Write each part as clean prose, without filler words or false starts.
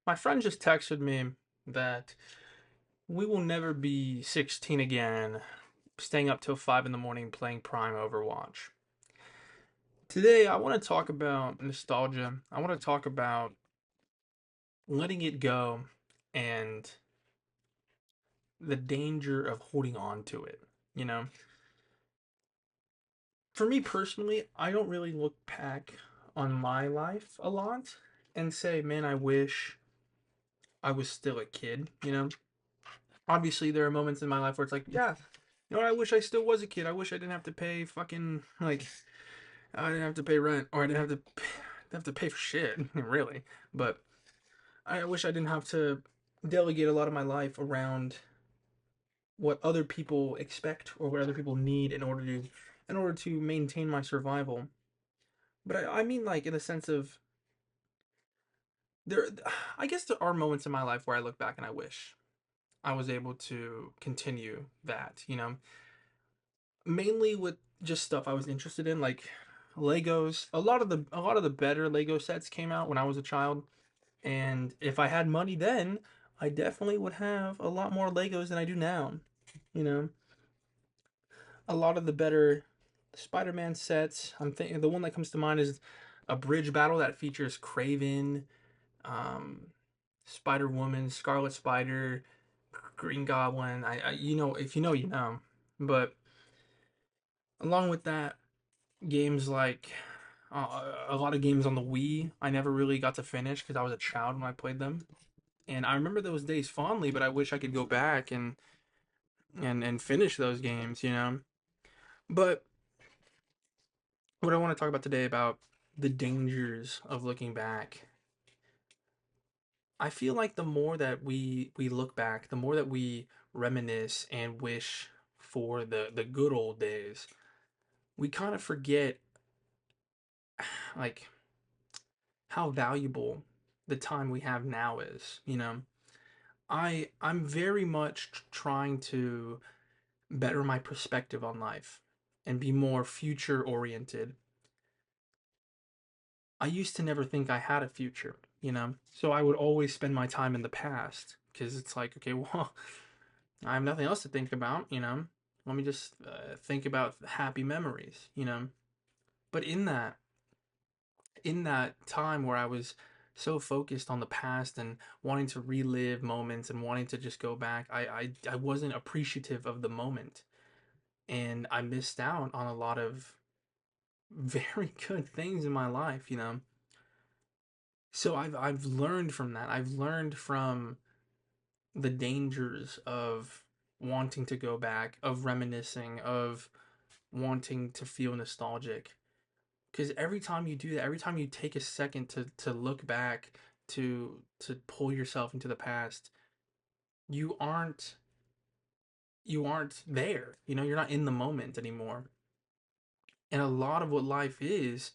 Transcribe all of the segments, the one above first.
My friend just texted me that we will never be 16 again, staying up till 5 in the morning playing Prime Overwatch. Today, I want to talk about nostalgia. I want to talk about letting it go and the danger of holding on to it. You know, for me personally, I don't really look back on my life a lot and say, man, I wish I was still a kid, Obviously, there are moments in my life where it's like, yeah, you know what? I wish I still was a kid. I wish I didn't have to pay fucking like I didn't have to pay rent or I didn't have to pay for shit, really. But I wish I didn't have to delegate a lot of my life around what other people expect or what other people need in order to maintain my survival. But I mean like in the sense of there I guess there are moments in my life where I look back and I wish I was able to continue that. Mainly with just stuff I was interested in, like Legos. A lot of the better Lego sets came out when I was a child, and if I had money then, I definitely would have a lot more Legos than I do now. You know, a lot of the better Spider-Man sets. I'm thinking the one that comes to mind is a bridge battle that features Craven, um, Spider Woman, Scarlet Spider, Green Goblin. If you know, you know. But along with that, games like a lot of games on the Wii I never really got to finish because I was a child when I played them. And I remember those days fondly, but I wish I could go back and finish those games. But what I want to talk about today about the dangers of looking back. I feel like the more that we look back, the more that we reminisce and wish for the good old days, we kind of forget like how valuable the time we have now is. I'm very much trying to better my perspective on life and be more future oriented. I used to never think I had a future. So I would always spend my time in the past because it's like, okay, well, I have nothing else to think about. Let me just think about happy memories. But in that time where I was so focused on the past and wanting to relive moments and wanting to just go back, I wasn't appreciative of the moment, and I missed out on a lot of very good things in my life. So I've learned from that. I've learned from the dangers of wanting to go back, of reminiscing, of wanting to feel nostalgic. Because every time you do that, every time you take a second to look back, to pull yourself into the past, you aren't there. You're not in the moment anymore. And a lot of what life is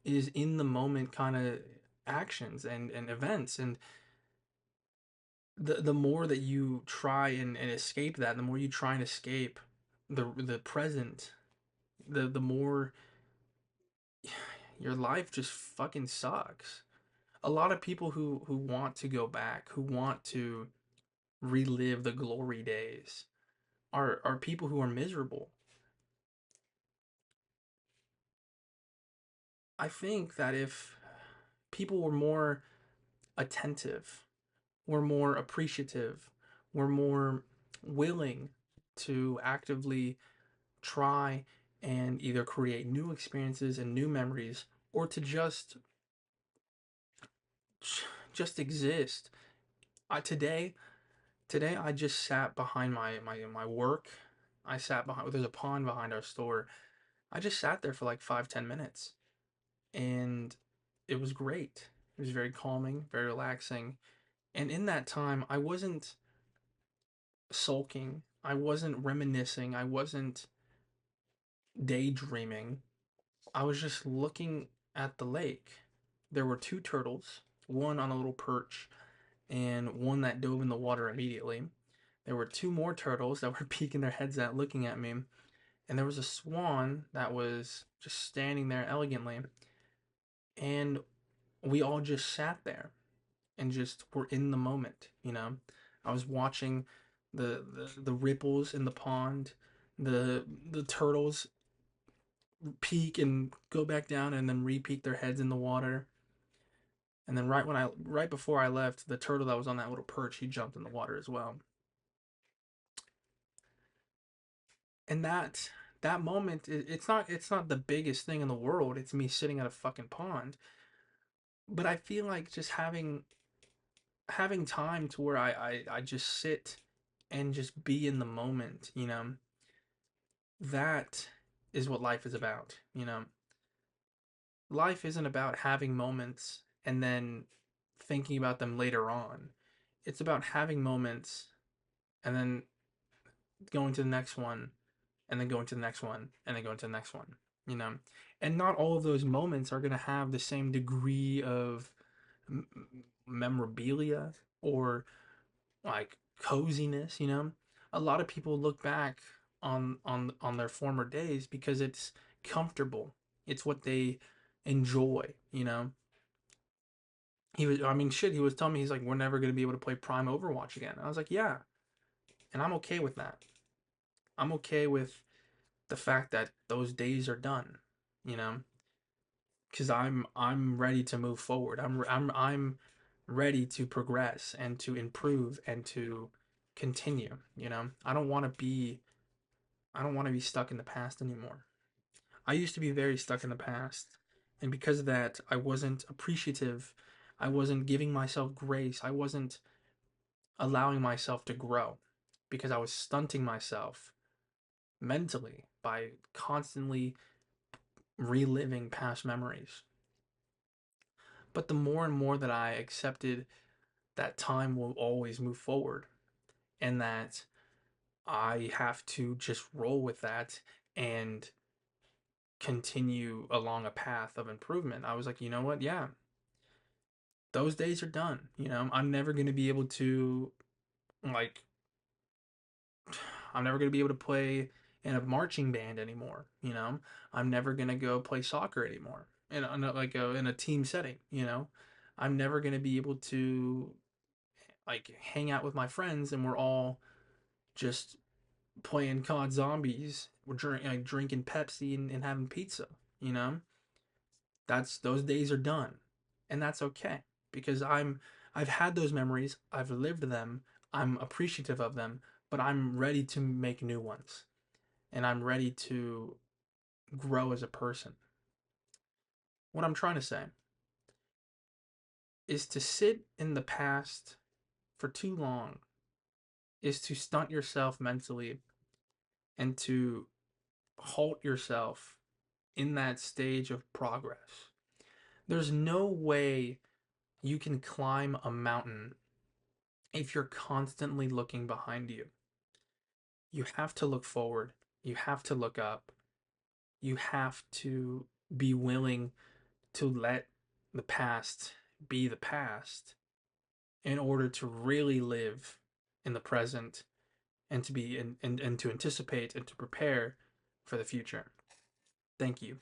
in the moment kind of actions and events. And the more that you try and escape that, the more you try and escape the present, the more your life just fucking sucks. A lot of people who want to go back, who want to relive the glory days, are people who are miserable. I think that if people were more attentive, were more appreciative, were more willing to actively try and either create new experiences and new memories or to just exist. Today I just sat behind my work. I sat behind there's a pond behind our store. I just sat there for like 5-10 minutes, and it was great. It was very calming, very relaxing. And in that time I wasn't sulking, I wasn't reminiscing, I wasn't daydreaming. I was just looking at the lake. There were two turtles, one on a little perch and one that dove in the water immediately. There were two more turtles that were peeking their heads out looking at me, and there was a swan that was just standing there elegantly. And we all just sat there. and just were in the moment, you know. I was watching the ripples in the pond, the turtles peak and go back down and then re-peek their heads in the water. And then right before I left, the turtle that was on that little perch, he jumped in the water as well. And that moment, it's not the biggest thing in the world. It's me sitting at a fucking pond, but I feel like just having time to where I just sit and just be in the moment, you know. That is what life is about, you know. Life isn't about having moments and then thinking about them later on. It's about having moments and then going to the next one and then going to the next one and then going to the next one, you know. And not all of those moments are going to have the same degree of m- memorabilia or like coziness, you know. A lot of people look back on their former days because it's comfortable. It's what they enjoy, you know. I mean, shit, he was telling me, he's like, we're never going to be able to play Prime Overwatch again. I was like, yeah, and I'm okay with that. I'm okay with the fact that those days are done, you know, because I'm ready to move forward. I'm ready to progress and to improve and to continue, you know. I don't want to be stuck in the past anymore. I used to be very stuck in the past, and because of that, I wasn't appreciative. I wasn't giving myself grace. I wasn't allowing myself to grow because I was stunting myself mentally by constantly reliving past memories. But the more and more that I accepted that time will always move forward and that I have to just roll with that and continue along a path of improvement, I was like, you know what? Yeah, those days are done. You know, I'm never going to be able to, like, I'm never going to be able to play in a marching band anymore. You know, I'm never going to go play soccer anymore in a team setting. You know, I'm never going to be able to like hang out with my friends and we're all just playing COD Zombies. Like drinking Pepsi and having pizza. You know, that's those days are done, and that's okay because I've had those memories. I've lived them. I'm appreciative of them, but I'm ready to make new ones, and I'm ready to grow as a person. What I'm trying to say is to sit in the past for too long is to stunt yourself mentally and to halt yourself in that stage of progress. There's no way you can climb a mountain if you're constantly looking behind you. You have to look forward. You have to look up. You have to be willing to let the past be the past in order to really live in the present and to be and to anticipate and to prepare for the future. Thank you.